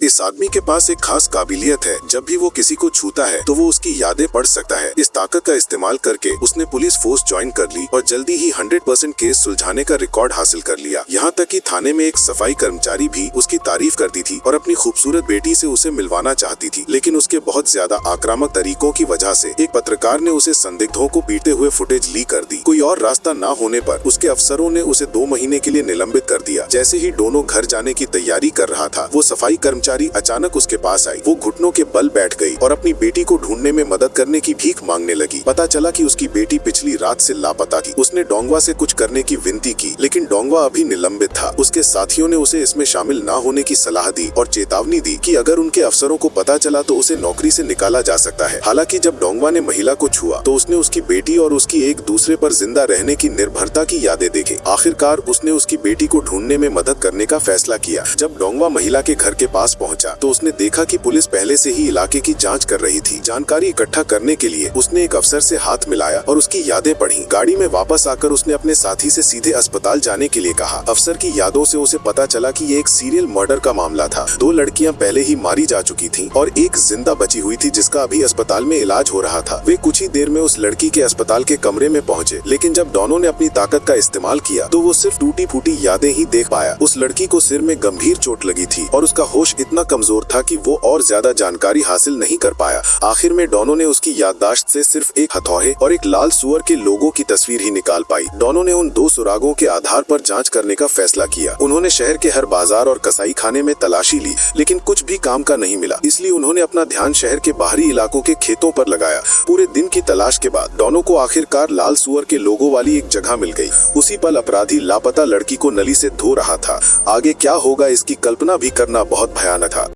इस आदमी के पास एक खास काबिलियत है, जब भी वो किसी को छूता है तो वो उसकी यादें पढ़ सकता है। इस ताकत का इस्तेमाल करके उसने पुलिस फोर्स ज्वाइन कर ली और जल्दी ही 100% केस सुलझाने का रिकॉर्ड हासिल कर लिया। यहाँ तक कि थाने में एक सफाई कर्मचारी भी उसकी तारीफ करती थी और अपनी खूबसूरत बेटी से उसे मिलवाना चाहती थी, लेकिन उसके बहुत ज्यादा आक्रामक तरीकों की वजह से एक पत्रकार ने उसे संदिग्धों को पीटते हुए फुटेज लीक कर दी। कोई और रास्ता न होने पर उसके अफसरों ने उसे 2 महीने के लिए निलंबित कर दिया। जैसे ही डोनो घर जाने की तैयारी कर रहा था, वो सफाई कर्मचारी अचानक उसके पास आई। वो घुटनों के बल बैठ गई और अपनी बेटी को ढूंढने में मदद करने की भीख मांगने लगी। पता चला कि उसकी बेटी पिछली रात से लापता थी। उसने डोंगवा से कुछ करने की विनती की, लेकिन डोंगवा अभी निलंबित था। उसके साथियों ने उसे इसमें शामिल न होने की सलाह दी और चेतावनी दी कि अगर उनके अफसरों को पता चला तो उसे नौकरी से निकाला जा सकता है। हालांकि जब डोंगवा ने महिला को छुआ तो उसने उसकी बेटी और उसकी एक दूसरे पर जिंदा रहने की निर्भरता की यादें देखी। आखिरकार उसने उसकी बेटी को ढूंढने में मदद करने का फैसला किया। जब डोंगवा महिला के घर के पास पहुंचा तो उसने देखा कि पुलिस पहले से ही इलाके की जांच कर रही थी। जानकारी इकट्ठा करने के लिए उसने एक अफसर से हाथ मिलाया और उसकी यादें पढ़ी। गाड़ी में वापस आकर उसने अपने साथी से सीधे अस्पताल जाने के लिए कहा। अफसर की यादों से उसे पता चला कि ये एक सीरियल मर्डर का मामला था। 2 लड़कियां पहले ही मारी जा चुकी थीं और एक जिंदा बची हुई थी जिसका अभी अस्पताल में इलाज हो रहा था। वे कुछ ही देर में उस लड़की के अस्पताल के कमरे में पहुंचे, लेकिन जब डोनो ने अपनी ताकत का इस्तेमाल किया तो वो सिर्फ टूटी फूटी यादें ही देख पाया। उस लड़की को सिर में गंभीर चोट लगी थी और उसका होश इतना कमजोर था कि वो और ज्यादा जानकारी हासिल नहीं कर पाया। आखिर में डोनो ने उसकी याददाश्त से सिर्फ एक हथौड़े और एक लाल सुअर के लोगों की तस्वीर ही निकाल पाई। डोनो ने उन 2 सुरागों के आधार पर जांच करने का फैसला किया। उन्होंने शहर के हर बाजार और कसाई खाने में तलाशी ली, लेकिन कुछ भी काम का नहीं मिला। इसलिए उन्होंने अपना ध्यान शहर के बाहरी इलाकों के खेतों पर लगाया। पूरे दिन की तलाश के बाद डोनो को आखिरकार लाल सुअर के लोगों वाली एक जगह मिल गई। उसी पल अपराधी लापता लड़की को नली से धो रहा था। आगे क्या होगा इसकी कल्पना भी करना बहुत भयानक था।